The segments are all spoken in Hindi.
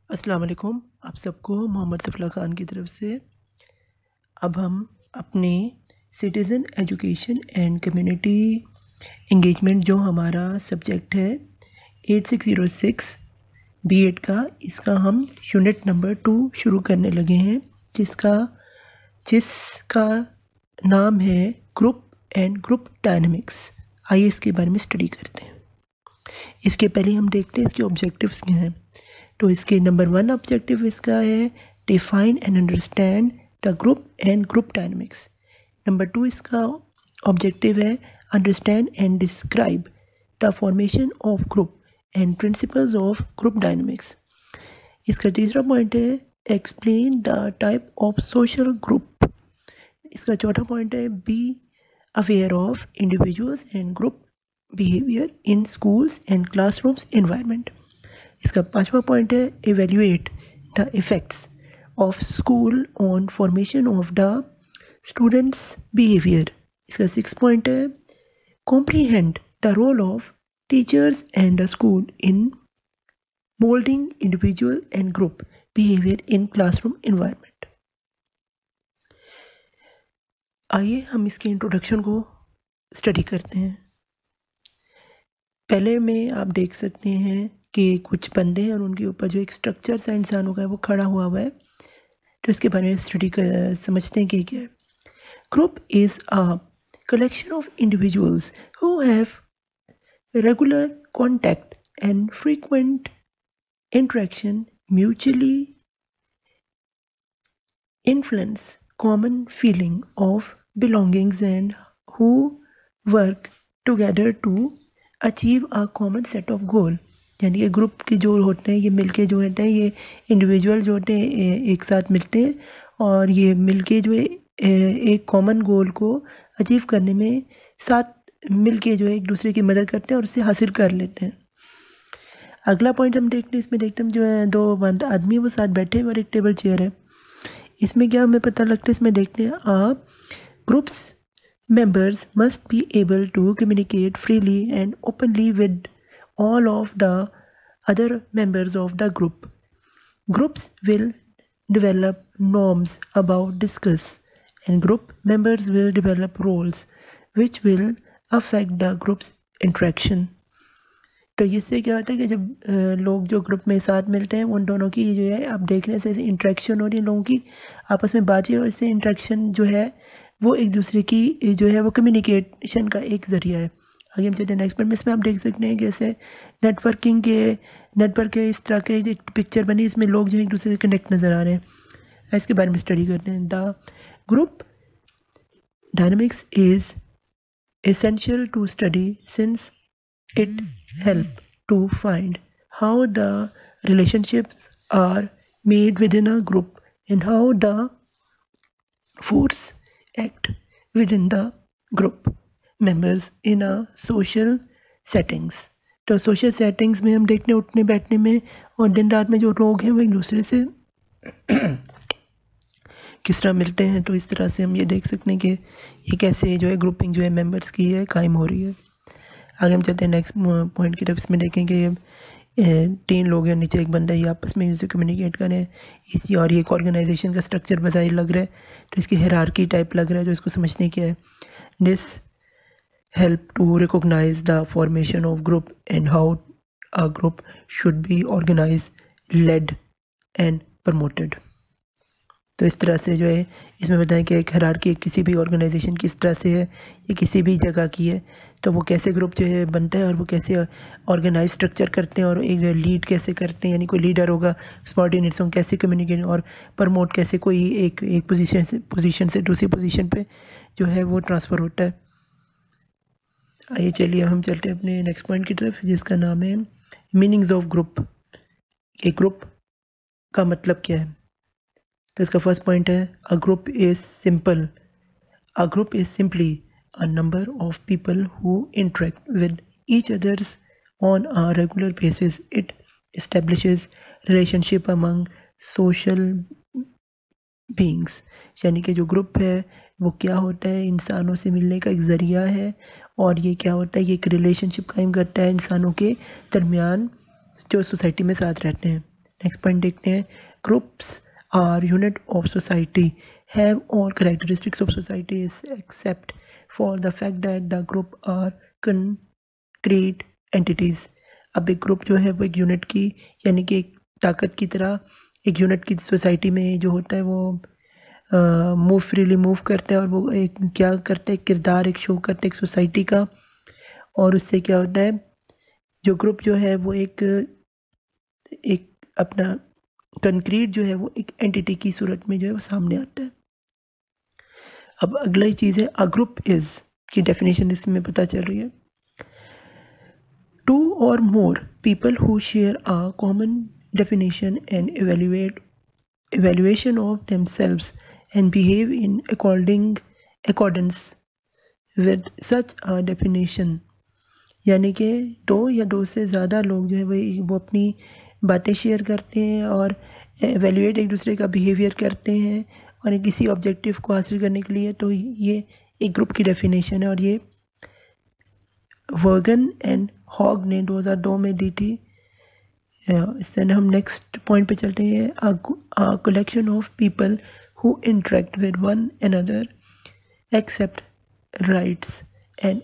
अस्सलाम वालेकुम। आप सबको मोहम्मद सफ़ला ख़ान की तरफ से अब हम अपने citizen education and community engagement जो हमारा सब्जेक्ट है 8606 B.Ed का, इसका हम यूनिट नंबर 2 शुरू करने लगे हैं, जिसका नाम है ग्रुप एंड ग्रुप डायनामिक्स। आइए इसके बारे में स्टडी करते हैं। इसके पहले हम देखते हैं इसके ऑब्जेक्टिव्स क्या हैं। तो इसके नंबर 1 ऑब्जेक्टिव इसका है define and understand the group and group dynamics. Number 2 इसका ऑब्जेक्टिव है understand and describe the formation of group and principles of group dynamics. इसका तीसरा पॉइंट है explain the type of social group. इसका चौथा पॉइंट है be aware of individuals and group behaviour in schools and classrooms environment. इसका पांचवा पॉइंट है evaluate the effects of school on formation of the students behaviour. इसका 6 पॉइंट है comprehend the role of teachers and the school in moulding individual and group behaviour in classroom environment. आइए हम इसके इंट्रोडक्शन को स्टडी करते हैं। पहले में आप देख सकते हैं कि कुछ बंदे हैं और उनके ऊपर जो एक स्ट्रक्चर सा इंसानों का है वो खड़ा हुआ है। तो इसके बारे में स्टडी कर समझते हैं कि क्या है। Group is a collection of individuals who have regular contact and frequent interaction mutually influence common feeling of belongings and who work together to achieve a common set of goal। यानी कि ग्रुप के जो होते हैं ये मिलके जो होते हैं ये इंडिविजुअल जो होते हैं एक साथ मिलते हैं और ये मिलके जो है एक कॉमन गोल को अचीव करने में साथ मिलके जो है एक दूसरे की मदद करते हैं और उसे हासिल कर लेते हैं। अगला पॉइंट हम देखते हैं, इसमें देखते हैं जो है दो आदमी वो साथ बैठे हैं और एक टेबल चेयर है। इसमें क्या हमें पता लगता है, इसमें देखते हैं आप groups members must be able to communicate freely and openly with all of the other members of the group. Groups will develop norms about discuss and group members will develop roles which will affect the group's interaction। तो इससे क्या होता है कि जब लोग जो ग्रुप में साथ मिलते हैं उन दोनों की जो है आप देख रहे हैं से इंटरेक्शन हो रही है, लोगों की आपस में बातचीत और इससे इंटरेक्शन जो है वो एक दूसरे की जो है वो कम्युनिकेशन का एक ज़रिया है। आगे हम चलते हैं नेक्स्ट पॉइंट में। इसमें आप देख सकते हैं कि जैसे नेटवर्क के इस तरह के एक पिक्चर बनी, इसमें लोग जो है एक दूसरे से कनेक्ट नज़र आ रहे हैं। इसके बारे में स्टडी करते हैं। The group dynamics is essential to study since it help to find how the relationships are made within a group and how the force act within the group members in a social settings। तो सोशल सेटिंग्स में हम देखते हैं उठने बैठने में और दिन रात में जो लोग हैं वो एक दूसरे से किस तरह मिलते हैं। तो इस तरह से हम ये देख सकते हैं कि ये कैसे जो है ग्रुपिंग जो है मेंबर्स की है कायम हो रही है। आगे हम चलते हैं नेक्स्ट पॉइंट की तरफ। इसमें देखेंगे 3 लोग हैं, नीचे एक बंदा, ये आपस में इनसे कम्युनिकेट करें इसी और ये एक ऑर्गेनाइजेशन का स्ट्रक्चर बजाय लग रहा है, तो इसकी हायरार्की टाइप लग रहा है जो इसको समझने की है। This help to recognise the formation of group and how a group should be organise led and promoted. तो इस तरह से जो है इसमें बताएं कि एक हायरार्की किसी भी ऑर्गेनाइजेशन की इस तरह से है या किसी भी जगह की है तो वो कैसे ग्रुप जो है बनता है और वो कैसे ऑर्गेनाइज स्ट्रक्चर करते हैं और एक लीड कैसे करते हैं, यानी कोई लीडर होगा, सबॉर्डिनेट्स होंगे, कैसे कम्युनिकेट और प्रमोट कैसे कोई एक पोजीशन से दूसरी पोजीशन पे जो है वो ट्रांसफ़र होता है। आइए चलिए हम चलते हैं अपने नेक्स्ट पॉइंट की तरफ जिसका नाम है मीनिंग्स ऑफ ग्रुप। एक ग्रुप का मतलब क्या है। तो इसका फर्स्ट पॉइंट है अ group is simple. A group is simply a number of people who interact with each others on a regular basis. It establishes relationship among social beings। यानी कि जो ग्रुप है वो क्या होता है, इंसानों से मिलने का एक ज़रिया है और ये क्या होता है, ये एक रिलेशनशिप कायम करता है इंसानों के दरमियान जो सोसाइटी में साथ रहते हैं। नेक्स्ट पॉइंट देखते हैं, groups are unit of society, have all characteristics of society except for the fact that the group are concrete entities. अब एक ग्रुप जो है वो एक यूनिट की, यानी कि एक ताकत की तरह एक यूनिट की सोसाइटी में जो होता है वो मूव फ्रीली मूव करता है, और वो एक क्या करता है, किरदार एक शो करता है एक सोसाइटी का, और उससे क्या होता है, जो ग्रुप जो है वो एक अपना कंक्रीट जो है वो एक एंटिटी की सूरत में जो है वो सामने आता है। अब अगला चीज़ है अ ग्रुप इज़ की डेफिनेशन इसमें पता चल रही है, टू और more people who share a common definition and evaluation of themselves and behave in accordance with such a definition। यानी कि दो या दो से ज़्यादा लोग जो है वो अपनी बातें शेयर करते हैं और एवेल्यूएट एक दूसरे का बिहेवियर करते हैं और किसी ऑब्जेक्टिव को हासिल करने के लिए, तो ये एक ग्रुप की डेफिनेशन है, और ये वर्गन एंड हॉग ने 2002 में दी थी। इससे हम नेक्स्ट पॉइंट पे चलते हैं, a collection of people who interact with one another, accept rights and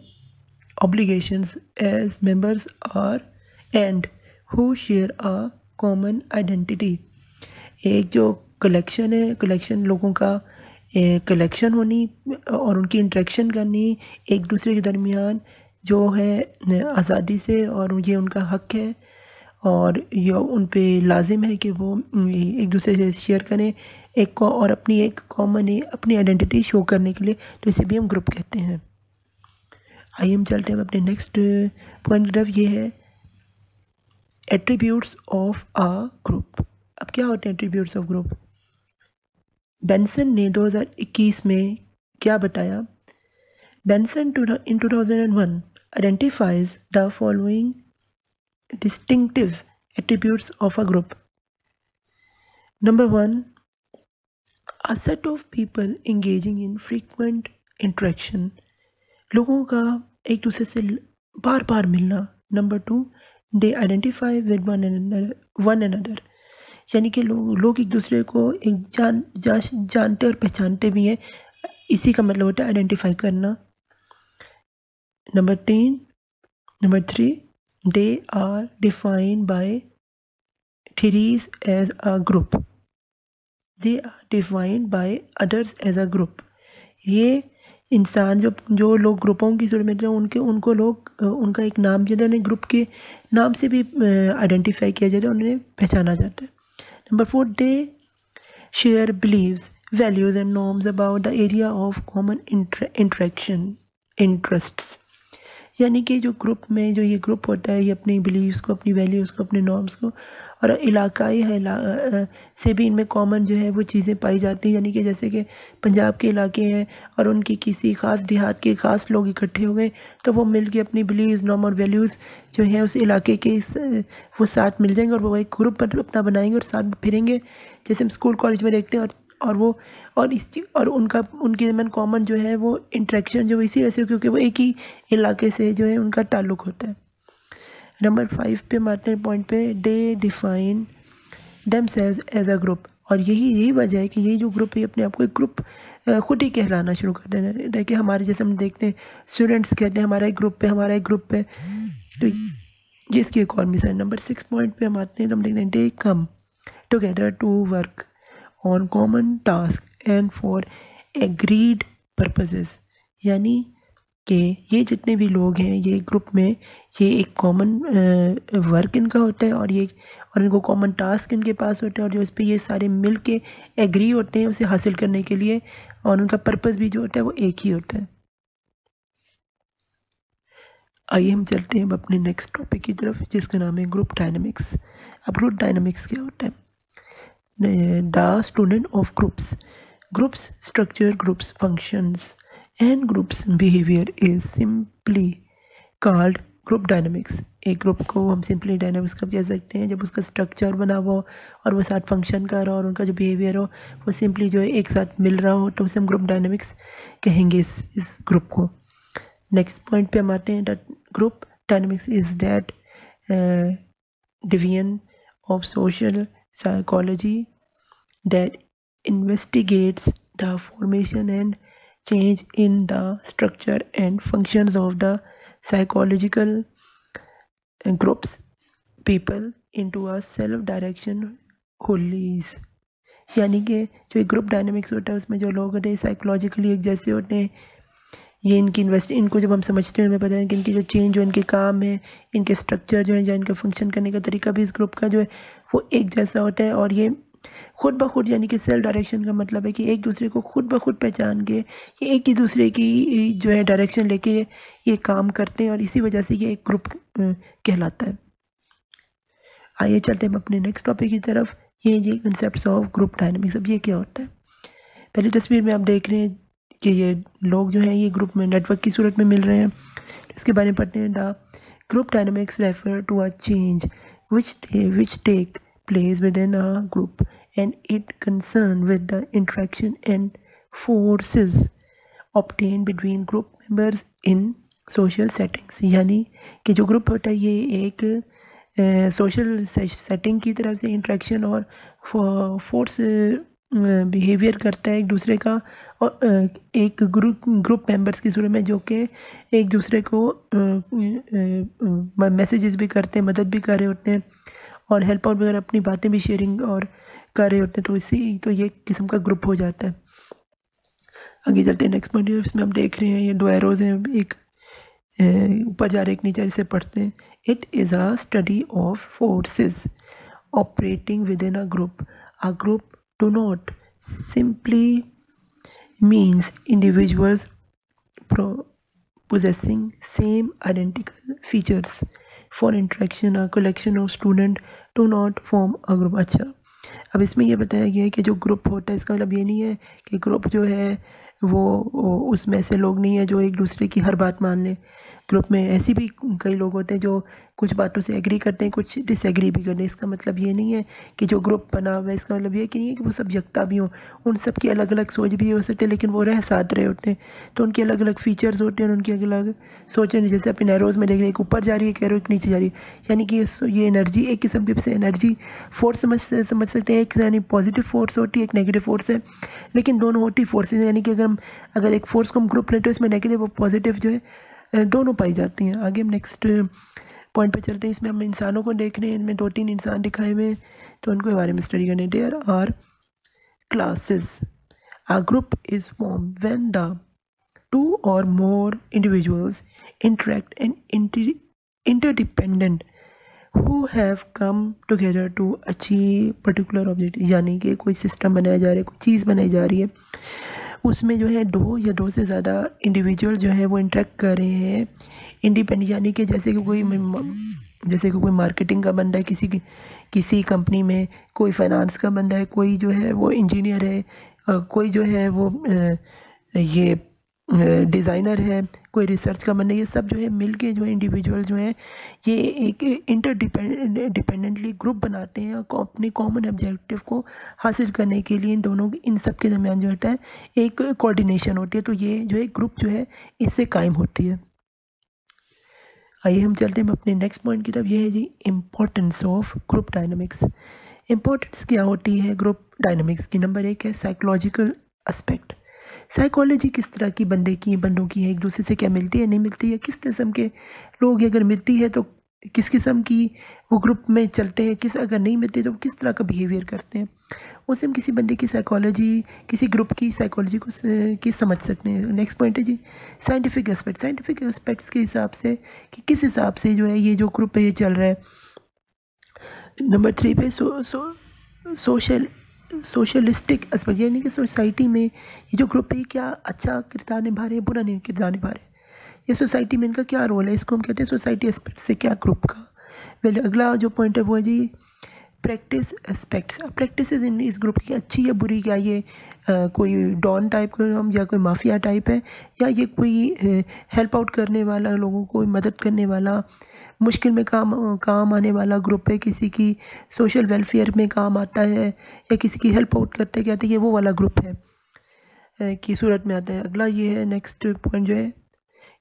obligations as members are and who share a common identity। एक जो कलेक्शन है, कलेक्शन लोगों का कलेक्शन होनी और उनकी इंटरेक्शन करनी एक दूसरे के दरमियान जो है आज़ादी से, और ये उनका हक है और ये उन पे लाजिम है कि वो एक दूसरे से शेयर करें एक को, और अपनी एक कॉमन अपनी आइडेंटिटी शो करने के लिए, तो इसे भी हम ग्रुप कहते हैं। आइए हम चलते हैं अपने नेक्स्ट पॉइंट की तरफ, ये है एट्रीब्यूट्स ऑफ अ ग्रुप। अब क्या होते हैं एट्रीब्यूट्स ऑफ ग्रुप? बेंसन ने 2021 में क्या बताया? Benson in 2001 identifies the following distinctive attributes of a group. Number 1, a set of people engaging in frequent interaction, लोगों का एक दूसरे से बार बार मिलना। Number 2, they identify with one another, यानी कि लोग एक दूसरे को जानते और पहचानते भी हैं, इसी का मतलब होता है आइडेंटिफाई करना। Number 3, they are defined by theories as a group, they are defined by others as a group। ये इंसान जो लोग ग्रुपों की सूरत में उनको लोग उनका एक नाम जो है ग्रुप के नाम से भी आइडेंटिफाई किया जाता है, उन्हें पहचाना जाता है। Number 4, they share beliefs, values and norms about the area of common interests, यानी कि जो ग्रुप में जो ये ग्रुप होता है ये अपनी बिलीव्स को, अपनी वैल्यूज़ को, अपने नॉर्म्स को और इलाकाई है से भी इनमें कॉमन जो है वो चीज़ें पाई जाती हैं। यानी कि जैसे कि पंजाब के इलाके हैं और उनकी किसी ख़ास देहात के ख़ास लोग इकट्ठे हो गए, तो वो मिल के अपनी बिलीव्स, नॉर्म और वैल्यूज़ जो है उस इलाके के वो साथ मिल जाएंगे और वो एक ग्रुप अपना बनाएंगे और साथ फिरेंगे, जैसे हम स्कूल कॉलेज में देखते हैं। और उनके दरमियान कॉमन जो है वो इंटरेक्शन जो इसी वजह से, क्योंकि वो एक ही इलाके से जो है उनका ताल्लुक़ होता है। नंबर 5 पे मारते पॉइंट पे, they define themselves as a group, और यही वजह है कि यही जो ग्रुप है अपने आप को एक ग्रुप खुद ही कहलाना शुरू कर देना है। कि हमारे जैसे हम देखते हैं स्टूडेंट्स कहते हैं हमारा एक ग्रुप है, तो जिसकी एक और मिसाल। नंबर 6 पॉइंट पे हम आते हैं, हम देखते हैं they come together to work on common task and for agreed purposes, यानी कि ये जितने भी लोग हैं ये ग्रुप में ये एक कॉमन वर्क इनका होता है और इनको कॉमन टास्क इनके पास होता है, और जो इस पे ये सारे मिल के एग्री होते हैं उसे हासिल करने के लिए, और उनका पर्पस भी जो होता है वो एक ही होता है। आइए हम चलते हैं अब अपने नेक्स्ट टॉपिक की तरफ, जिसका नाम है ग्रुप डायनामिक्स। अब ग्रुप डायनामिक्स क्या होता है? The student of groups structure, groups functions and groups behavior is simply called group dynamics। एक ग्रुप को हम सिंपली डायनामिक्स कब कह सकते हैं? जब उसका स्ट्रक्चर बना हुआ हो और वो साथ फंक्शन कर रहा हो और उनका जो बिहेवियर हो वो सिंपली जो है एक साथ मिल रहा हो, तो उसे हम ग्रुप डायनामिक्स कहेंगे इस ग्रुप को। नेक्स्ट पॉइंट पे हम आते हैं, that group dynamics is that division of social psychology that investigates the formation and change in the structure and functions of the psychological groups people into a self direction wholes। यानी कि जो एक ग्रुप डायनामिक्स होता है उसमें जो लोग होते हैं साइकोलॉजिकली एक जैसे होते हैं। ये इनको जब हम समझते हैं हमें पता है कि इनकी जो चेंज जो इनके काम है, इनके स्ट्रक्चर जो है या इनका फंक्शन करने का तरीका भी इस ग्रुप का जो है वो एक जैसा होता है। और ये खुद ब खुद यानी कि सेल्फ डायरेक्शन का मतलब है कि एक दूसरे को खुद ब खुद पहचान के ये एक ही दूसरे की जो है डायरेक्शन लेके ये काम करते हैं और इसी वजह से ये एक ग्रुप कहलाता है। आइए चलते हैं हम अपने नेक्स्ट टॉपिक की तरफ। ये जी कंसेप्ट ऑफ ग्रुप डायनामिक्स। अब ये क्या होता है? पहली तस्वीर में आप देख रहे हैं कि ये लोग जो हैं ये ग्रुप में नेटवर्क की सूरत में मिल रहे हैं। इसके बारे में पढ़ते हैं। The group dynamics refer to a change which take place within a group and it concerned with the interaction and forces obtained between group members in social settings। यानी कि जो ग्रुप होता है ये एक सोशल सेटिंग की तरह से इंटरेक्शन और फोर्स बिहेवियर करता है एक दूसरे का और एक ग्रुप मेंबर्स की सूरत में जो कि एक दूसरे को मैसेजेस भी करते हैं, मदद भी कर रहे होते हैं और हेल्प आउट वगैरह अपनी बातें भी शेयरिंग और कर रहे होते हैं। तो ये किस्म का ग्रुप हो जाता है। आगे चलते हैं नेक्स्ट पॉइंट। इसमें हम देख रहे हैं ये दो एरोज हैं, एक ऊपर जा रहे एक नीचे से पढ़ते हैं। It is a study of forces operating with in a group. A group do not simply means individuals possessing same identical features for interaction। a collection of student do not form a group। अच्छा, अब इसमें ये बताया गया है कि जो ग्रुप होता है इसका मतलब ये नहीं है कि ग्रुप जो है वो उसमें ऐसे लोग नहीं है जो एक दूसरे की हर बात मान लें। ग्रुप में ऐसे भी कई लोग होते हैं जो कुछ बातों से एग्री करते हैं, कुछ डिसएग्री भी करते हैं। इसका मतलब ये नहीं है कि जो ग्रुप बना हुआ है इसका मतलब ये कि नहीं है कि वो सब यकता भी हों। उन सब की अलग अलग सोच भी हो सकती है लेकिन वो रह साथ रहे होते हैं, तो उनके अलग अलग फीचर्स होते हैं, उनकी अलग अलग सोचें। जैसे अपने एरोज में देख रहे हैं, एक ऊपर जा रही है, एक एरो एक नीचे जा रही है। यानी कि ये एनर्जी एक किस्म की एनर्जी फोर्स समझ सकते हैं। एक यानी पॉजिटिव फोर्स होती है, एक नेगेटिव फोर्स है, लेकिन दोनों होती फोर्सेज। यानी कि अगर एक फोर्स को हम ग्रुप लेते हैं इसमें नेगेटिव और पॉजिटिव जो है दोनों पाई जाती हैं। आगे हम नेक्स्ट पॉइंट पे चलते हैं। इसमें हम इंसानों को देख रहे हैं, इनमें 2-3 इंसान दिखाए हुए हैं तो उनको बारे में स्टडी करने। There are classes. A group is form when the 2 or more individuals interact and interdependent who have come together to achieve particular objective। यानी कि कोई सिस्टम बनाया जा रहा है, कोई चीज़ बनाई जा रही है, उसमें जो है 2 या 2 से ज़्यादा इंडिविजुअल जो है वो इंटरेक्ट कर रहे हैं इंडिपेंडेंट। यानी कि जैसे कि कोई मार्केटिंग का बंदा है किसी कंपनी में, कोई फाइनेंस का बंदा है, कोई जो है वो इंजीनियर है, कोई जो है वो ये डिज़ाइनर है, कोई रिसर्च का बंदा, ये सब जो है मिलके जो है इंडिविजुअल जो है ये एक इंटरडिपेंडेंटली ग्रुप बनाते हैं और अपने कॉमन ऑब्जेक्टिव को हासिल करने के लिए इन सब के दरमियान जो होता है एक कोऑर्डिनेशन होती है। तो ये जो है ग्रुप जो है इससे कायम होती है। आइए हम चलते हैं अपने नेक्स्ट पॉइंट की तरफ। ये है जी importance of group dynamics. Importance क्या होती है ग्रुप डायनामिक्स की? नंबर 1 है साइकोलॉजिकल एस्पेक्ट। साइकोलॉजी किस तरह की बंदों की है, एक दूसरे से क्या मिलती है नहीं मिलती है, किस किस्म के लोग अगर मिलती है तो किस किस्म की वो ग्रुप में चलते हैं, अगर नहीं मिलती तो किस तरह का बिहेवियर करते हैं, उससे हम किसी बंदे की साइकोलॉजी, किसी ग्रुप की साइकोलॉजी को समझ सकते हैं। नेक्स्ट पॉइंट है जी साइंटिफिक एस्पेक्ट। साइंटिफिक एस्पेक्ट्स के हिसाब से कि किस हिसाब से जो है ये जो ग्रुप है ये चल रहा है। नंबर 3 पे सोशलिस्टिक एस्पेक्ट, यानी कि सोसाइटी में ये जो ग्रुप है क्या अच्छा किरदार निभा रहे हैं, बुरा नहीं किरदार निभा रहे हैं, ये सोसाइटी में इनका क्या रोल है, इसको हम कहते हैं सोसाइटी एस्पेक्ट से क्या ग्रुप का। वेल अगला जो पॉइंट है वो है जी प्रैक्टिस एस्पेक्ट्स। प्रैक्टिस इन इस ग्रुप की अच्छी या बुरी, क्या ये कोई डॉन टाइप का हम या कोई माफिया टाइप है, या ये कोई हेल्प आउट करने वाला, लोगों को मदद करने वाला, मुश्किल में काम आने वाला ग्रुप है, किसी की सोशल वेलफेयर में काम आता है या किसी की हेल्प आउट करते कहते हैं ये वो वाला ग्रुप है की सूरत में आता है। अगला ये है नेक्स्ट पॉइंट जो है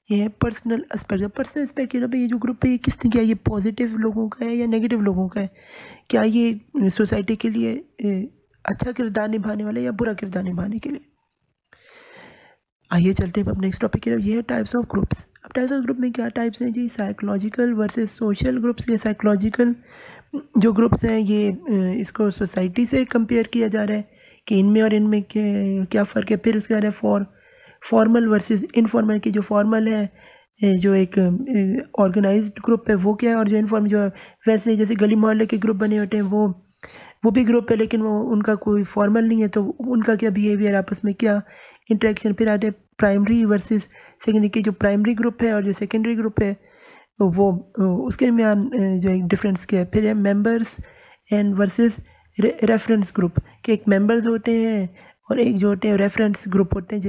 ये है पर्सनल एस्पेक्ट। पर्सनल एस्पेक्ट ये जो ग्रुप है ये किस तरह का है, ये पॉजिटिव लोगों का है या नेगेटिव लोगों का है, क्या ये सोसाइटी के लिए अच्छा किरदार निभाने वाला है या बुरा किरदार निभाने के लिए। आइए चलते हैं अब नेक्स्ट टॉपिक की तरफ। ये है टाइप्स ऑफ ग्रुप्स। अब टाइप्स ऑफ ग्रुप में क्या टाइप्स हैं जी, साइकोलॉजिकल वर्सेस सोशल ग्रुप्स। ये साइकोलॉजिकल जो ग्रुप्स हैं ये इसको सोसाइटी से कंपेयर किया जा रहा है कि इनमें और इनमें क्या फ़र्क है। फिर उसके बाद है फॉर्मल वर्सेस इनफॉर्मल की। जो फॉर्मल है जो एक ऑर्गेनाइज्ड ग्रुप है वो क्या है, और जो इनफॉर्मल जो है वैसे जैसे गली मोहल्ले के ग्रुप बने होते हैं वो भी ग्रुप है, लेकिन वो उनका कोई फॉर्मल नहीं है, तो उनका क्या बिहेवियर, आपस में क्या इंटरेक्शन। फिर आते हैं प्राइमरी वर्सेस सेकेंडरी की। जो प्राइमरी ग्रुप है और जो सेकेंडरी ग्रुप है वो उसके दरमियान जो एक डिफरेंस क्या है। फिर है members and versus reference group के। एक मेंबर्स होते हैं और एक जो होते हैं रेफरेंस ग्रुप होते हैं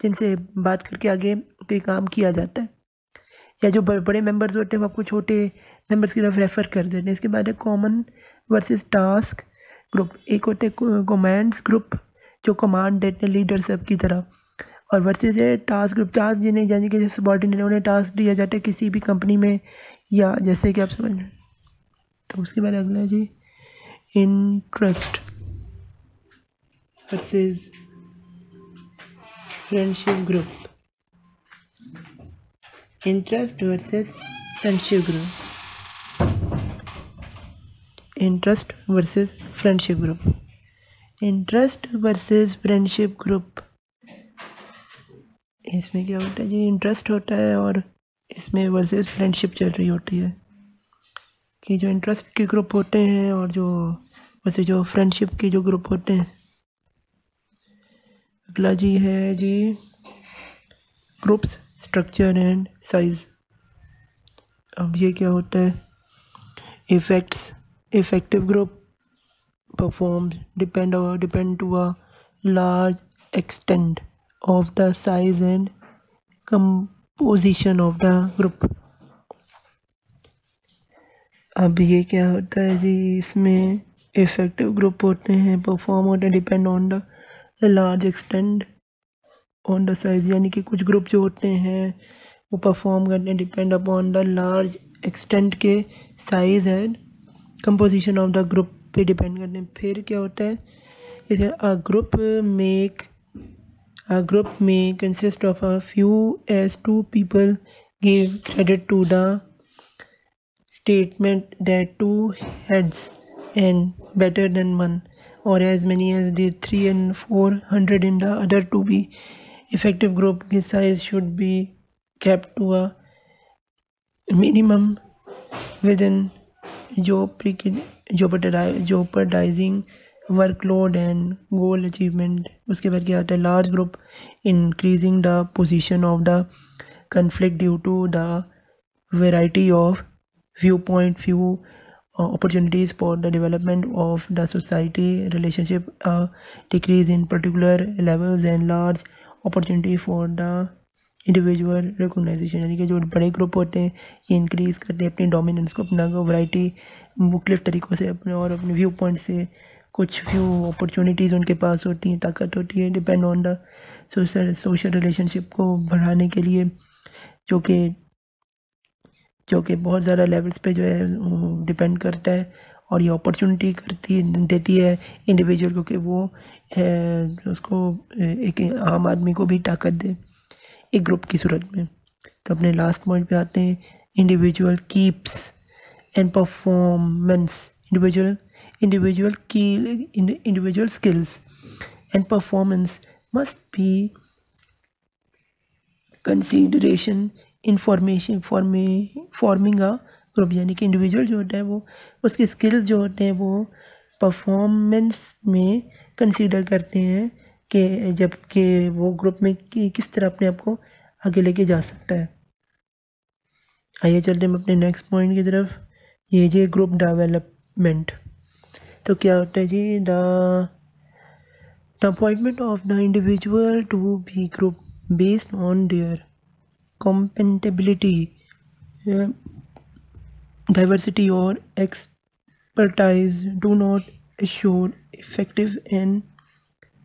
जिनसे बात करके आगे कोई काम किया जाता है, या जो बड़े मेंबर्स होते हैं वो आपको छोटे मेंबर्स की तरफ रेफ़र कर देते हैं। इसके बाद है कॉमन वर्सेस टास्क ग्रुप। एक होते हैं कमांड्स ग्रुप जो कमांड देते हैं लीडर सब की तरह, और वर्सेस है टास्क ग्रुप। टास्क जिन्हें यानी कि जैसे सबॉर्डिनेट उन्हें टास्क दिया जाता है किसी भी कंपनी में, या जैसे कि आप समझ लें। तो उसके बाद अगला है जी interest versus friendship group. Interest versus friendship group. Interest versus friendship group. Interest versus friendship group, इसमें क्या होता है जी, इंटरेस्ट होता है और इसमें वर्सेस फ्रेंडशिप चल रही होती है कि जो इंटरेस्ट के ग्रुप होते हैं और जो वैसे जो फ्रेंडशिप के जो ग्रुप होते हैं। अगला जी है जी ग्रुप्स स्ट्रक्चर एंड साइज। अब ये क्या होता है, effective group performs depend to a large extent of the size and composition of the group। अब ये क्या होता है जी, इसमें इफेक्टिव ग्रुप होते हैं परफॉर्म होते हैं depend on the large extend on the size, यानी कि कुछ ग्रुप जो होते हैं वो परफॉर्म करते हैं depend upon the large extent के size and composition of the group पे डिपेंड करते हैं। फिर क्या होता है, इसे अ ग्रुप में consist of a few as two people give credit to the statement that two heads and better than one, और as many as the 3 and 400 in the other to be effective group की size should be kept to a minimum within jeopardizing workload and goal achievement। उसके बाद क्या आता है, large group increasing the position of the conflict due to the variety of viewpoint, few opportunities for the development of the society relationship, decrease in particular levels and large opportunity for the individual recognition. यानी कि जो बड़े ग्रुप होते हैं ये इंक्रीज़ करते हैं अपनी डोमिनेंस को, अपना वैरायटी मुख्तलिफ़ तरीक़ों से अपने और अपने व्यू पॉइंट से कुछ फ्यू अपॉर्चुनिटीज़ उनके पास होती हैं, ताकत होती है depend on the social relationship को बढ़ाने के लिए, जो कि बहुत ज़्यादा लेवल्स पे जो है डिपेंड करता है, और ये अपॉर्चुनिटी देती है इंडिविजुअल को कि वो उसको एक आम आदमी को भी ताकत दे एक ग्रुप की सूरत में। तो अपने लास्ट पॉइंट पे आते हैं, individual keeps and performance. Individual skills and performance must be consideration information forming a group. यानी कि इंडिविजुअल जो होता है वो उसके स्किल्स जो होते हैं वो परफॉर्मेंस में कंसीडर करते हैं कि जबकि वो ग्रुप में किस तरह अपने आप को आगे लेके जा सकता है। आइए चलते हैं अपने नेक्स्ट पॉइंट की तरफ। ये जी ग्रुप डेवलपमेंट। तो क्या होता है जी, the appointment of the individual to be group based on their compatibility, diversity or expertise do not assure effective in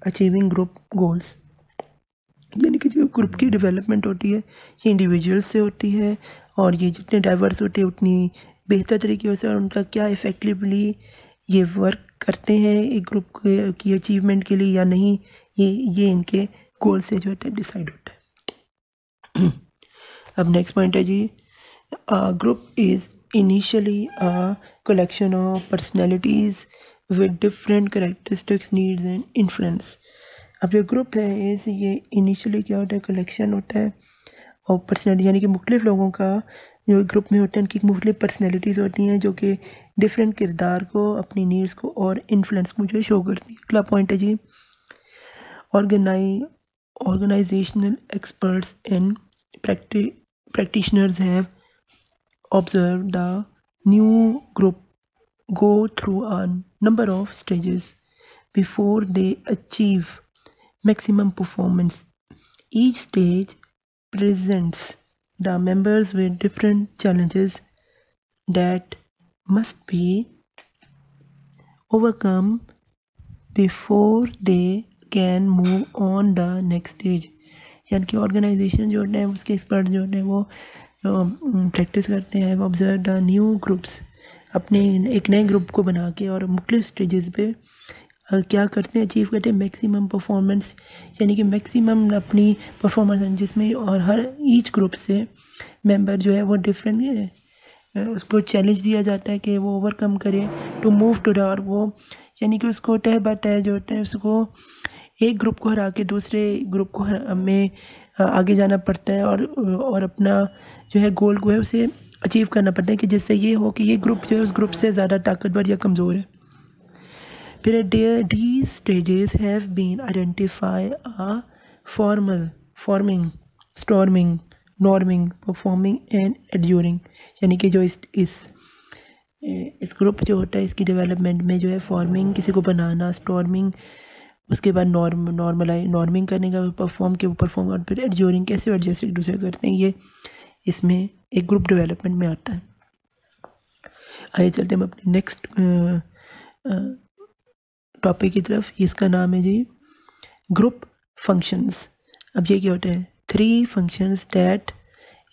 achieving group goals। यानी कि जो ग्रुप की डेवलपमेंट होती है ये इंडिविजुअल्स से होती है, और ये जितने डाइवर्स होते हैं उतनी बेहतर तरीके से, और उनका क्या इफ़ेक्टिवली ये वर्क करते हैं एक ग्रुप की अचीवमेंट के लिए या नहीं, ये इनके गोल से जो है डिसाइड होता है। अब नेक्स्ट पॉइंट है जी, group is initially a collection of personalities with different characteristics, needs and influence. अब जो ग्रुप है ये इनिशियली क्या होता है, कलेक्शन होता है और पर्सनैलिटी, यानी कि मुख्तलिफ लोगों का जो ग्रुप में होते हैं उनकी मुख्तलिफ पर्सनैलिटीज़ होती हैं जो कि डिफरेंट किरदार को, अपनी नीड्स को और इन्फ्लुएंस को जो शो करती है। अगला पॉइंट है जी, organisational experts and practitioners have observed the new group go through a number of stages before they achieve maximum performance. Each stage presents the members with different challenges that must be overcome before they can move on the next stage. यानी कि ऑर्गेनाइजेशन जो है उसके एक्सपर्ट जो है वो प्रैक्टिस करते हैं, ऑब्जर्व द न्यू ग्रुप्स, अपने एक नए ग्रुप को बना के और मुख्तलिफ स्टेजेस पे क्या करते हैं, अचीव करते हैं मैक्सिमम परफॉर्मेंस, यानी कि मैक्सिमम अपनी परफॉर्मेंस, जिसमें और हर ईच ग्रुप से मेंबर जो है वो डिफरेंट उसको चैलेंज दिया जाता है कि वो ओवरकम करे टू मूव टू द, और वो यानी कि उसको तय बाय तय जो होता है उसको एक ग्रुप को हरा के दूसरे ग्रुप को में आगे जाना पड़ता है, और अपना जो है गोल को है उसे अचीव करना पड़ता है कि जिससे ये हो कि ये ग्रुप जो है उस ग्रुप से ज़्यादा ताकतवर या कमज़ोर है। फिर these stages have been identified a forming, storming, norming, performing and enduring, यानी कि जो इस ग्रुप जो होता है इसकी डेवलपमेंट में जो है फॉर्मिंग, किसी को बनाना, स्टॉर्मिंग, उसके बाद नॉर्मिंग करने का, परफॉर्म और फिर एडजोरिंग, कैसे एडजस्ट एक दूसरे करते हैं, ये इसमें एक ग्रुप डेवलपमेंट में आता है। आइए चलते हैं हम अपने नेक्स्ट टॉपिक की तरफ। इसका नाम है जी ग्रुप फंक्शंस। अब ये क्या होता है, 3 functions that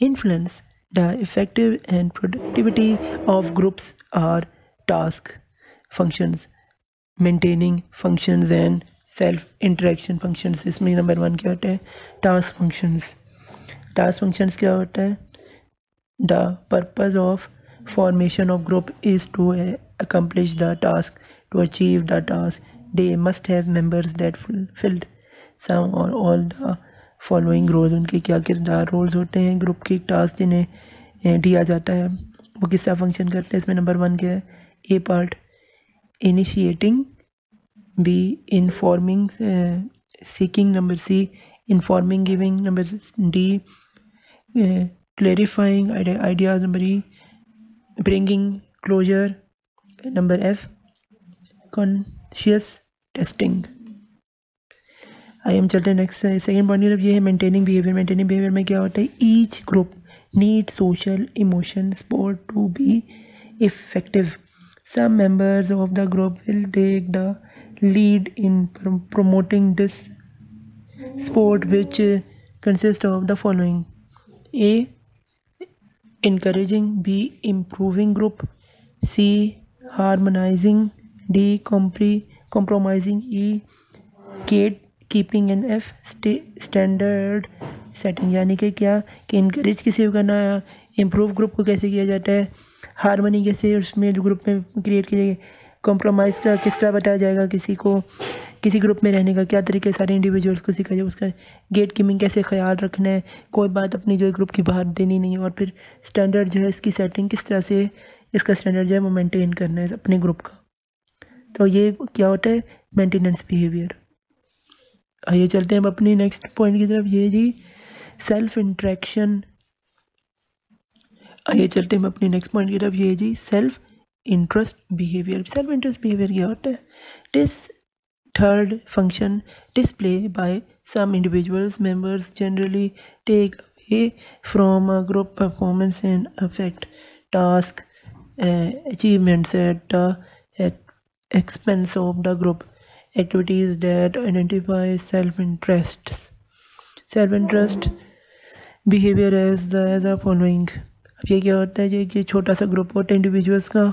influence the effective and productivity of groups are task functions, maintaining functions and self interaction functions. इसमें नंबर 1 क्या होता है, टास्क फंक्शंस। टास्क फंक्शंस क्या होता है, the purpose of formation of group is to accomplish the task. To achieve the task, they must have members that fulfilled some or all the following roles. उनके क्या किरदार रोल्स होते हैं ग्रुप के टास्क जिन्हें दिया जाता है, वो किस तरह फंक्शन करते हैं। इसमें नंबर 1 क्या है, A part initiating, B informing seeking, number C informing giving, number D clarifying ideas, number E bringing closure, number F conscious testing। I am चलते हैं नेक्स्ट सेकेंड पॉइंट की तरफ। ये है मेंटेनिंग बिहेवियर। मेंटेनिंग बिहेवियर में क्या होता है, each group need social emotion support to be effective. Some members of the group will take the lead in promoting this sport, which consists of the following: A, encouraging, B, improving group, C, harmonizing, D, compromising, E, gatekeeping and F, standard setting। यानी कि क्या कि इनकरेज किसी को करना, इम्प्रूव ग्रुप को कैसे किया जाता है, हारमोनी कैसे उसमें ग्रुप में क्रिएट की जाएगी, कॉम्प्रोमाइज़ का किस तरह बताया जाएगा, किसी ग्रुप में रहने का क्या तरीके सारे इंडिविजुअल्स को सिखाया जाए, उसका गेट कीपिंग कैसे ख्याल रखना है, कोई बात अपनी जो है ग्रुप की बाहर देनी नहीं है, और फिर स्टैंडर्ड जो है इसकी सेटिंग किस तरह से इसका स्टैंडर्ड जो है वो मेंटेन करना है अपने ग्रुप का। तो ये क्या होता है, मेंटेनेंस बिहेवियर। आइए चलते हैं अब अपनी नेक्स्ट पॉइंट की तरफ, ये जी सेल्फ इंटरेक्शन। आइए चलते हैं हम अपनी नेक्स्ट पॉइंट की तरफ, ये जी self interest behaviour. Self interest behaviour क्या होता है, this third function display by some individuals members generally take away from a group performance and affect task achievements at the expense of the group. Activities that identify self-interests self interest behaviour as the following. अब ये क्या होता है जी, ये छोटा सा ग्रुप होता है इंडिविजुअल्स का,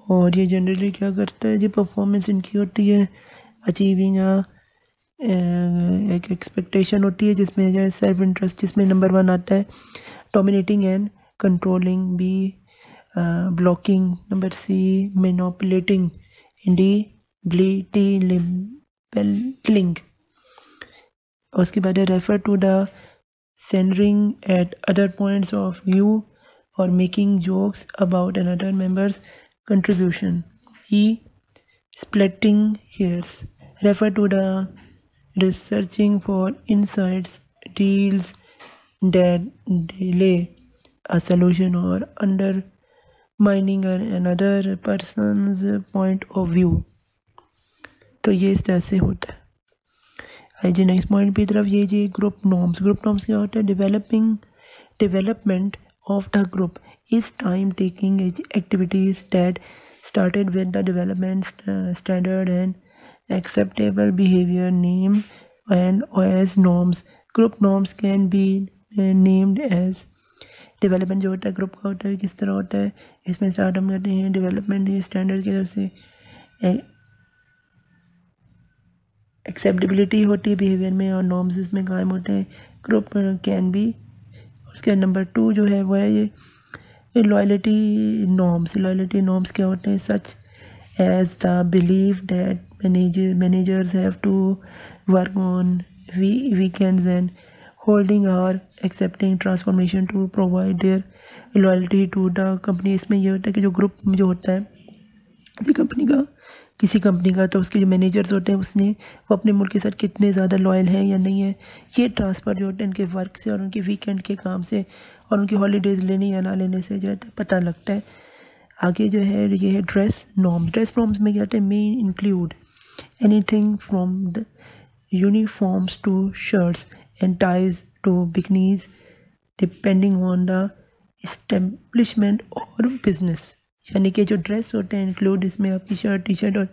और ये जनरली क्या करता है जी, परफॉर्मेंस इनकी होती है अचीविंग एक एक्सपेक्टेशन होती है जिसमें जो है सेल्फ इंटरेस्ट, जिसमें नंबर 1 आता है dominating and controlling, B blocking, number C manipulating, D लिंग। उसके बाद refer to the slandering at other points of view और making jokes about another members contribution. E. Splitting hairs. Refer to the researching for insights, deals that delay a solution or undermining another person's point of view. तो ये इस तरह से होता है। आई जी नेक्स्ट पॉइंट की तरफ, ये जी ग्रुप नॉर्म्स। ग्रुप नॉर्म्स क्या होता है, development of the group is time taking activities that started with the development standard and acceptable behavior name and as norms. Group norms can be named as development जो होता है ग्रुप का होता है किस तरह होता है, इसमें स्टार्ट हम करते हैं डेवलपमेंट ये स्टैंडर्ड की तरफ से, एक्सेप्टेबिलिटी होती है बिहेवियर में और नॉर्म्स इसमें कायम होते हैं। ग्रुप कैन बी, उसके नंबर 2 जो है वो है ये लॉयल्टी नॉर्म्स। लॉयल्टी नॉर्म्स क्या होते हैं, such as the believe that managers have to work on weekends and holding hour accepting transformation to provide their loyalty to the company. इसमें ये होता है कि जो ग्रुप जो होता है किसी कंपनी का तो उसके जो मैनेजर्स होते हैं उसने वो अपने मुल्क के साथ कितने ज़्यादा लॉयल हैं या नहीं है, ये ट्रांसफ़र जो होते हैं उनके वर्क से और उनके वीकेंड के काम से और उनकी हॉलीडेज़ लेने या ना लेने से जो है पता लगता है। आगे जो है ये है ड्रेस नॉर्म्स। ड्रेस नॉर्म्स में क्या होता है, may include anything from the uniforms to shirts and ties to bikinis depending on the establishment और बिजनेस। यानी कि जो ड्रेस होते हैं इंक्लूड इसमें आपकी शर्ट टी शर्ट और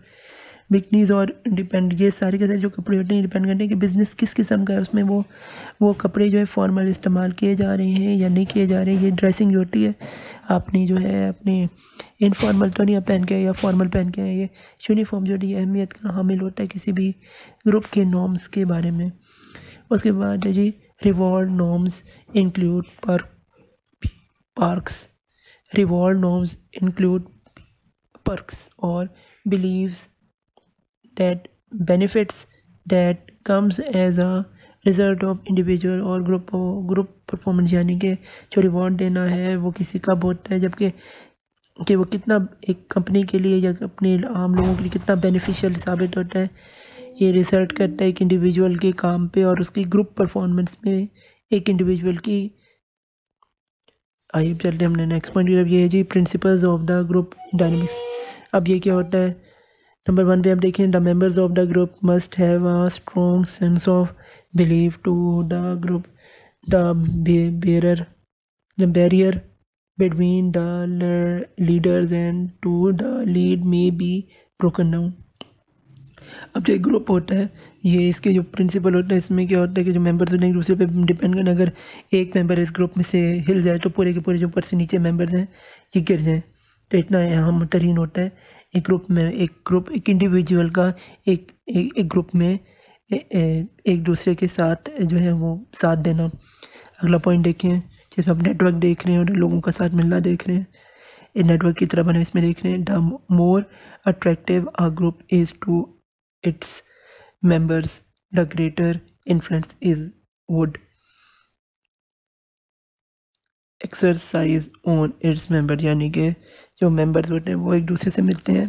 बिकनीज और डिपेंड, ये सारे के सारे जो कपड़े होते हैं डिपेंड करते हैं कि बिज़नेस किस किस्म का है, उसमें वो कपड़े जो है फॉर्मल इस्तेमाल किए जा रहे हैं या नहीं किए जा रहे हैं। ये ड्रेसिंग जो होती है आपने जो है अपने इनफॉर्मल तो नहीं पहन के या फॉर्मल पहन के, ये यूनिफॉर्म जो है अहमियत का हामिल होता है किसी भी ग्रुप के नॉर्म्स के बारे में। उसके बाद जी reward norms include perks. Reward norms include perks or beliefs that benefits that comes as a result of individual और group performance। यानी कि जो रिवॉर्ड देना है वो किसी कब होता है जबकि कि वो कितना एक कंपनी के लिए या अपने आम लोगों के लिए कितना बेनिफिशियल साबित होता है, ये रिजल्ट करता है एक इंडिविजुअल के काम पे और उसकी ग्रुप परफॉर्मेंस में एक इंडिविजुअल की। आइए चलते हमने नेक्स्ट पॉइंट की तरफ, ये है जी principles of the group dynamics. अब ये क्या होता है, नंबर 1 पे आप देखें, the members of the group must have a strong sense of believe to the group, the barrier between the leaders and to the lead may be broken down. अब जो एक ग्रुप होता है ये इसके जो प्रिंसिपल होता है इसमें क्या होता है कि जो मेंबर्स होते हैं एक दूसरे पे डिपेंड करना, अगर एक मेंबर इस ग्रुप में से हिल जाए तो पूरे के पूरे जो ऊपर से नीचे मेंबर्स हैं ये गिर जाएं। तो इतना अहम तरीन होता है एक ग्रुप एक इंडिविजुअल का एक ग्रुप में एक दूसरे के साथ जो है वो साथ देना। अगला पॉइंट देखें, जैसे आप नेटवर्क देख रहे हैं और लोगों का साथ मिलना देख रहे हैं, एक नेटवर्क की तरह बने इसमें देख रहे हैं। The more attractive a group is to its members, the greater influence is would exercise on its members। यानी कि जो मेंबर्स होते हैं वो एक दूसरे से मिलते हैं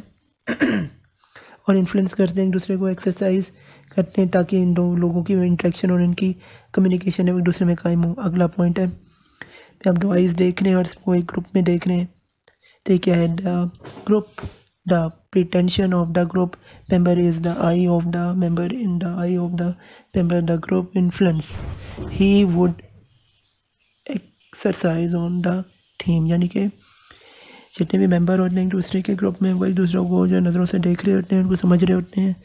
और इन्फ्लुएंस करते हैं, एक दूसरे को एक्सरसाइज करते हैं ताकि इन दो लोगों की इंटरेक्शन और इनकी कम्युनिकेशन है वो एक दूसरे में कायम हो। अगला पॉइंट है आप दो आइज देख रहे हैं और इसको एक ग्रुप में देख रहे हैं, तो क्या है, the group the pretension of the group member is the eye of the member in the eye of the member, the group influence he would exercise on the theme। यानी कि जितने भी मेंबर होते हैं एक दूसरे के ग्रुप में, वो एक दूसरे को जो नज़रों से देख रहे होते हैं, उनको समझ रहे होते हैं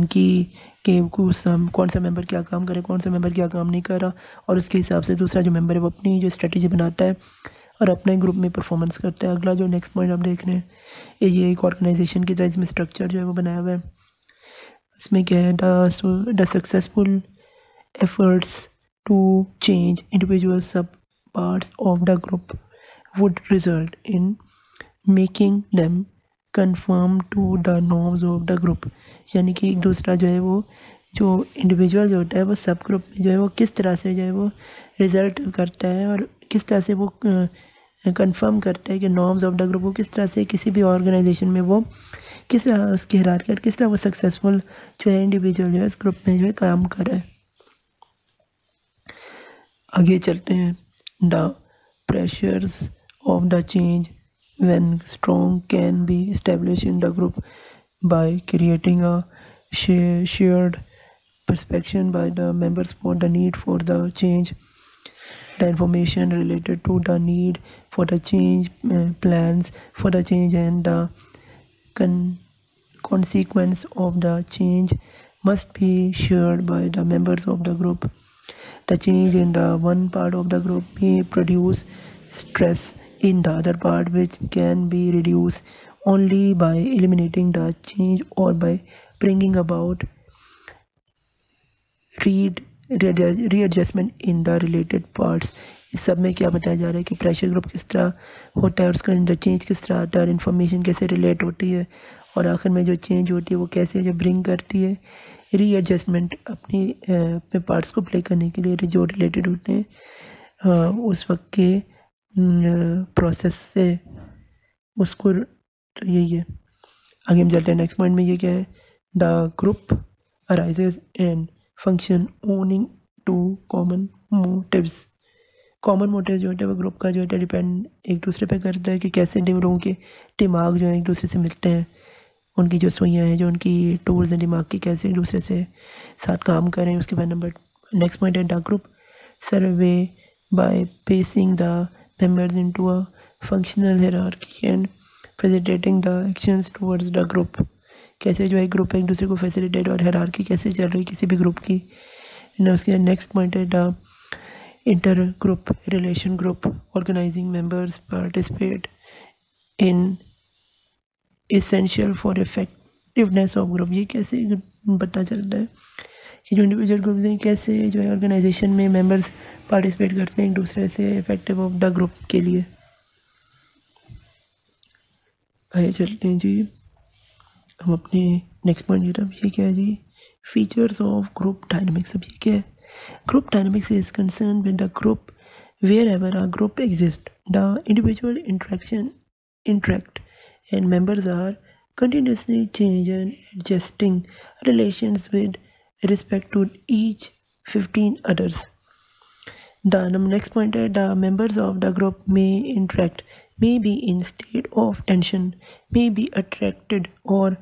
कि कौन सा मेंबर क्या काम करे, कौन सा मेंबर क्या काम नहीं कर रहा, और उसके हिसाब से दूसरा जो मेंबर है वो अपनी जो स्ट्रेटजी बनाता है और अपने ग्रुप में परफॉर्मेंस करता है। अगला जो नेक्स्ट पॉइंट आप देख रहे हैं, ये एक ऑर्गेनाइजेशन की तरह इसमें स्ट्रक्चर जो है वो बनाया हुआ है। इसमें क्या है, the successful efforts to change individual subparts of the group would result in making them conform to the norms of the group। यानी कि एक दूसरा जो है वो जो इंडिविजुअल जो होता है वो सब ग्रुप में जो है वो किस तरह से जो है वो रिज़ल्ट करता है और किस तरह से वो कंफर्म करता है कि नॉर्म्स ऑफ द ग्रुप वो किस तरह से किसी भी ऑर्गेनाइजेशन में वो किस तरह उसकी हायरार्की और किस तरह वो सक्सेसफुल जो है इंडिविजुअल जो है इस ग्रुप में जो है काम कर रहा है। आगे चलते हैं। The pressures of the change when strong can be establish in the group by creating a shared perception by the members for the need for the change, the information related to the need for the change, plans for the change, and the consequence of the change must be shared by the members of the group. The change in the one part of the group may produce stress in the other part, which can be reduced only by eliminating the change or by bringing about readjustment in the related parts. इस सब में क्या बताया जा रहा है कि प्रेशर ग्रुप किस तरह होता है और उसका इंटरचेंज किस तरह आता है और इन्फॉर्मेशन कैसे रिलेट होती है और आखिर में जो चेंज होती है वो कैसे जो ब्रिंग करती है रीएडजस्टमेंट अपने पार्ट्स को प्ले करने के लिए जो रिलेटेड होते हैं उस वक्त के प्रोसेस से उसको, तो यही है। आगे हम चलते हैं नेक्स्ट पॉइंट में। ये क्या है, the group arises and function owning to common motives. Common motive जो है वो ग्रुप का जो है डिपेंड एक दूसरे पे करता है कि कैसे लोगों के दिमाग जो है एक दूसरे से मिलते हैं, उनकी जो सुइयाँ हैं, जो उनकी टूल्स हैं दिमाग की, कैसे एक दूसरे से साथ काम करें। उसके बाद नंबर नेक्स्ट पॉइंट है, the group survey by pacing the members into a functional hierarchy and facilitating the actions towards the group. कैसे जो है ग्रुप एक दूसरे को फैसिलिटेट और हायरार्की कैसे चल रही है किसी भी ग्रुप की। उसके नेक्स्ट पॉइंट है, the inter group relation group organising members participate in essential for effectiveness of group. ये कैसे पता चलता है कि जो इंडिविजुअल ग्रुप हैं कैसे जो है ऑर्गेनाइजेशन में मेंबर्स पार्टिसिपेट करते हैं एक दूसरे से इफेक्टिव ऑफ द ग्रुप के लिए। आइए चलते हैं जी हम अपने नेक्स्ट पॉइंट की तरफ। ये क्या है जी, फीचर्स ऑफ ग्रुप डायनामिक्स। अब ये क्या है, group dynamics is concern with the group wherever a group exist, the individual interact and members are continuously changing and adjusting relations with respect to each 15 others. The next point is, the members of the group may interact, may be in state of tension, may be attracted or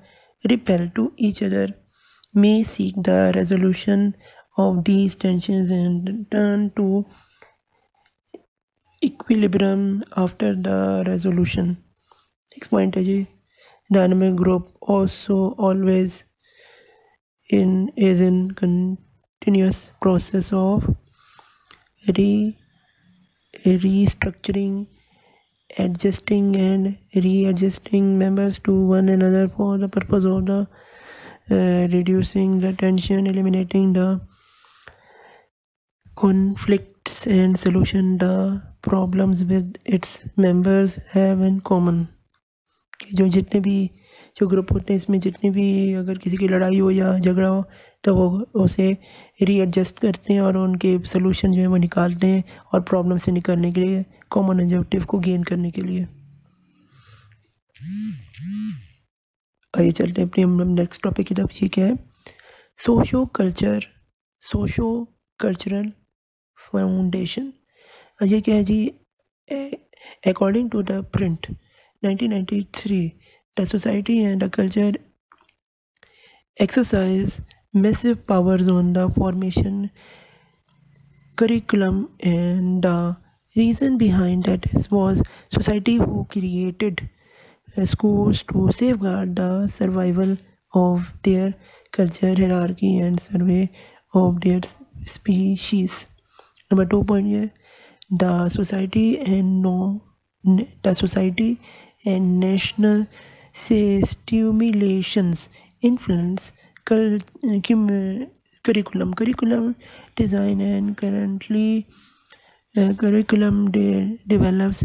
repelled to each other, may seek the resolution of these tensions and return to equilibrium after the resolution. Next point is, dynamic group also always is in continuous process of restructuring, adjusting and readjusting members to one another for the purpose of the reducing the tension, eliminating the conflicts and solution the problems with its members have in common। जो जितने भी जो ग्रुप होते हैं इसमें जितने भी अगर किसी की लड़ाई हो या झगड़ा हो तो वो उसे रीएडजस्ट करते हैं और उनके सलूशन जो है वो निकालते हैं और प्रॉब्लम से निकलने के लिए, कॉमन ऑब्जेक्टिव को गेन करने के लिए। आइए चलते हैं अपने हम नेक्स्ट टॉपिक की तरफ। ये क्या है, सोशो कल्चरल फाउंडेशन। ये क्या है जी, according to the print 1993, the society and the culture exercise massive powers on the formation, curriculum and the Reason behind that was society who created schools to safeguard the survival of their culture, hierarchy, and survey of their species. Number 2 point here, the society and national stimulations influence curriculum design, and currently curriculum develops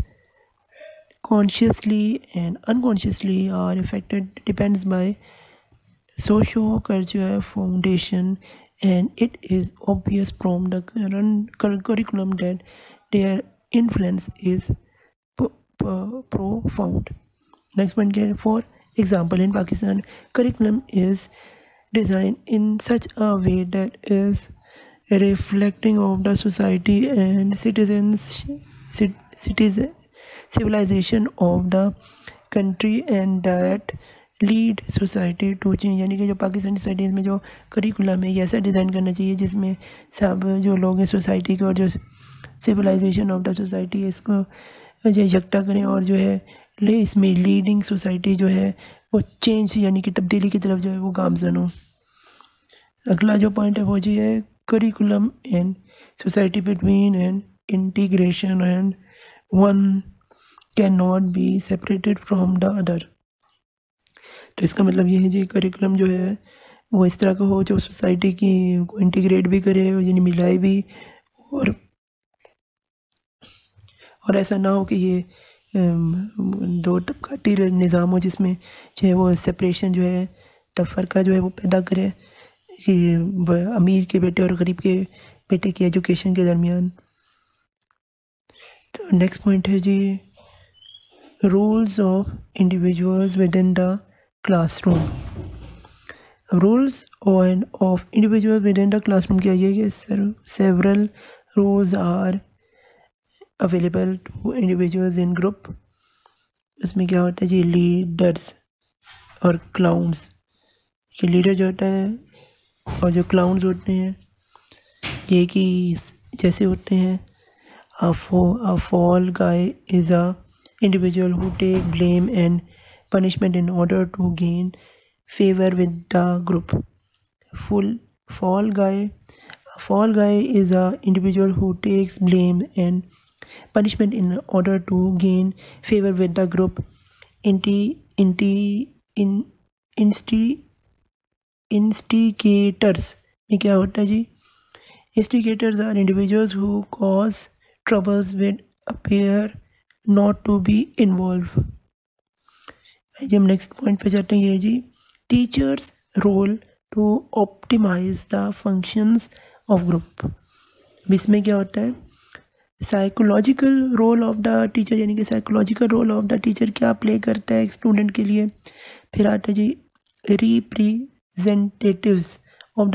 consciously and unconsciously are affected depends by socio-cultural foundation, and it is obvious from the current curriculum that their influence is profound. Next one, for example, in Pakistan, curriculum is designed in such a way that is reflecting of the society and civilization of the country, and that lead society to change, यानी कि जो पाकिस्तानी सोसाइटीज़ में जो करिकुलम है ये ऐसा डिज़ाइन करना चाहिए जिसमें सब जो लोग हैं सोसाइटी के और जो सिविलाइजेशन ऑफ द सोसाइटी है इसको जो इकट्ठा करें और जो है इसमें लीडिंग सोसाइटी जो है वो चेंज यानी कि तब्दीली की तरफ जो है वो गामजन हो। अगला जो पॉइंट है वो जी है curriculum and society between and integration, and one can not be separated from the other. तो इसका मतलब ये है जी करिकुलम जो है वो इस तरह का हो जो सोसाइटी की को इंटीग्रेट भी करे और यानी मिलाए भी, और ऐसा ना हो कि ये दो तबकाती निज़ाम हो जिसमें जो है वो सेपरेशन जो है तफरका जो है वो पैदा करे कि अमीर के बेटे और गरीब के बेटे की एजुकेशन के दरमियान। तो नेक्स्ट पॉइंट है जी rules of individuals within the classroom. Rules of individuals within the classroom क्या है कि several rules are available to individuals in group। इसमें क्या होता है जी लीडर्स और क्लाउन्स, ये लीडर जो होता है और जो क्लाउन्स होते हैं ये कि जैसे होते हैं a fall guy is a individual who take blame and punishment in order to gain favor with the group। Fall guy is a individual who takes blame and punishment in order to gain favor with the group। Instigators में क्या होता है जी instigators are individuals who cause troubles with appear not to be involved। जब नेक्स्ट पॉइंट पे जाते हैं ये जी teachers role to optimize the functions of group. इसमें क्या होता है psychological role of the teacher, यानी कि psychological role of the teacher क्या प्ले करता है एक स्टूडेंट के लिए। फिर आता है जी रिप्रेजेंटेटिव्स ऑफ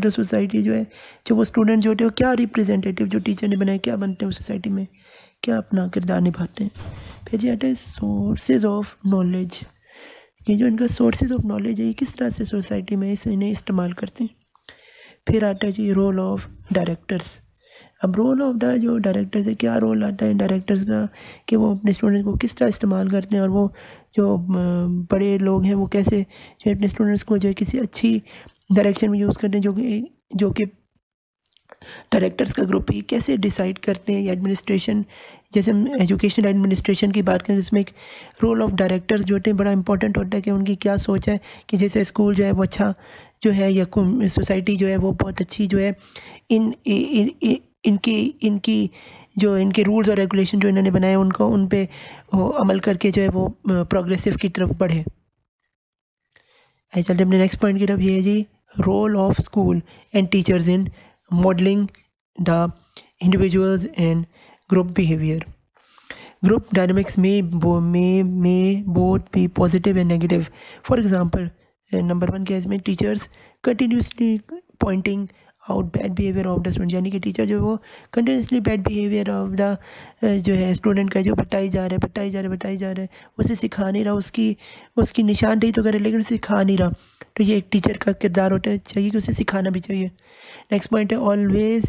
द सोसाइटी जो है जो वो स्टूडेंट जो होते हैं वो क्या रिप्रेजेंटेटिव जो टीचर ने बनाए क्या बनते हैं उस सोसाइटी में, क्या अपना किरदार निभाते हैं। फिर जी आता है सोर्सेज ऑफ नॉलेज, ये जो इनका सोर्सेज ऑफ नॉलेज है ये किस तरह से सोसाइटी में इन्हें इस्तेमाल करते हैं। फिर आता है जी रोल ऑफ डायरेक्टर्स। अब रोल ऑफ द जो डायरेक्टर्स है क्या रोल आता है डायरेक्टर्स का कि वो अपने स्टूडेंट्स को किस तरह इस्तेमाल करते हैं और वो जो बड़े लोग हैं वो कैसे जो अपने स्टूडेंट्स को जो है किसी अच्छी डायरेक्शन में यूज़ करते हैं, जो कि डायरेक्टर्स का ग्रुप ही कैसे डिसाइड करते हैं। या एडमिनिस्ट्रेशन जैसे हम एजुकेशनल एडमिनिस्ट्रेशन की बात करें जिसमें एक रोल ऑफ डायरेक्टर्स जो होते हैं बड़ा इंपॉर्टेंट होता है कि उनकी क्या सोच है कि जैसे स्कूल जो है वो अच्छा जो है या सोसाइटी जो है वो बहुत अच्छी जो है इनकी जो इनके रूल्स और रेगुलेशन जो इन्होंने बनाए उनको उन पे अमल करके जो है वो प्रोग्रेसिव की तरफ बढ़े। चलते अपने नेक्स्ट पॉइंट की तरफ ये है जी role of school and teachers in modeling the individuals and group behavior। Group dynamics may both be positive and negative। For example, number 1 case में teachers continuously pointing out bad behavior of the student, यानी कि टीचर जो वो continuously bad behavior of the जो है स्टूडेंट का जो बताई जा रहा है उसे सिखा नहीं रहा, उसकी निशानदेही तो करे लेकिन उसे सिखा नहीं रहा। तो ये एक टीचर का किरदार होता है चाहिए कि उसे सिखाना भी चाहिए। नेक्स्ट पॉइंट है ऑलवेज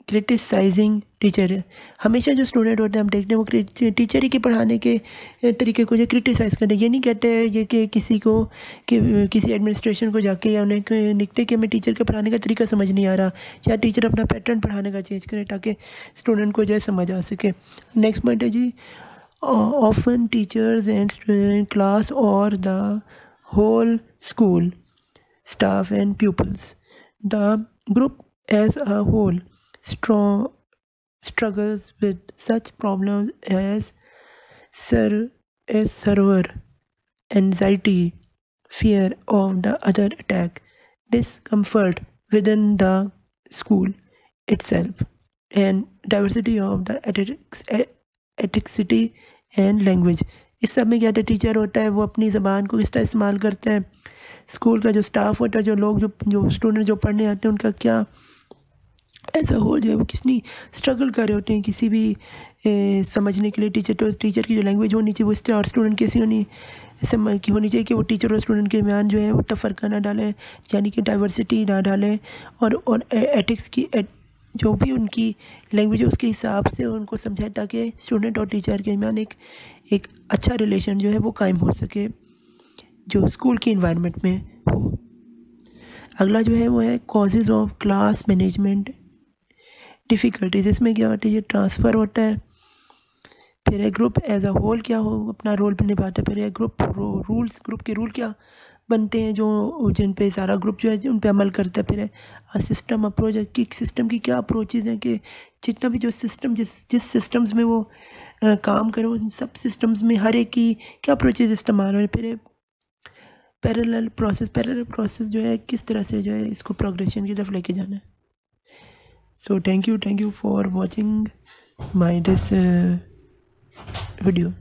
क्रिटिसाइजिंग टीचर है। हमेशा जो स्टूडेंट होते हैं हम देखते हैं वो टीचर ही के पढ़ाने के तरीके को जो क्रिटिसाइज़ करते हैं। ये नहीं कहते ये कि किसी को कि किसी एडमिनिस्ट्रेशन को जाके या उन्हें लिखते कि हमें टीचर का पढ़ाने का तरीका समझ नहीं आ रहा, या टीचर अपना पैटर्न पढ़ाने का चेंज करें ताकि स्टूडेंट को जो है समझ आ सके। नेक्स्ट पॉइंट है जी, often teachers and student class और the whole school staff and pupils. The group as a whole struggles with such problems as server anxiety, fear of the other attack, discomfort within the school itself, and diversity of the ethnicity and language. इस सब में क्या टीचर होता है वो अपनी ज़बान को किस तरह इस्तेमाल करते हैं, स्कूल का जो स्टाफ होता है, जो लोग जो स्टूडेंट जो पढ़ने आते हैं उनका क्या ऐसा हो जो है वो कितनी स्ट्रगल कर रहे होते हैं किसी भी समझने के लिए। टीचर की जो लैंग्वेज होनी चाहिए वो इस तरह, और स्टूडेंट कैसी होनी चाहिए कि वो टीचर और स्टूडेंट के दरमियान जो है वो तफरका ना डालें, यानी कि डाइवर्सिटी ना डालें, और एथिक्स की जो भी उनकी लैंग्वेज है उसके हिसाब से उनको समझाएं ताकि स्टूडेंट और टीचर के दरमियान एक अच्छा रिलेशन जो है वो कायम हो सके जो स्कूल की इन्वायरमेंट में हो। अगला जो है वो है causes of class management difficulties. इसमें क्या होता है, ये ट्रांसफ़र होता है, फिर है ग्रुप एज अ होल क्या हो अपना रोल निभाता है, फिर है ग्रुप रूल्स, ग्रुप के रूल क्या बनते हैं जो जिन पे सारा ग्रुप जो है उन पे अमल करता है, फिर है सिस्टम अप्रोच कि सिस्टम की क्या अप्रोचेज़ हैं कि जितना भी जो सिस्टम जिस सिस्टम्स में वो काम करें उन सब सिस्टम्स में हर एक की क्या अप्रोचेज़ इस्तेमाल हो। फिर पैरेलल प्रोसेस जो है किस तरह से जो है इसको प्रोग्रेशन की तरफ लेके जाना है। So thank you for watching my this video.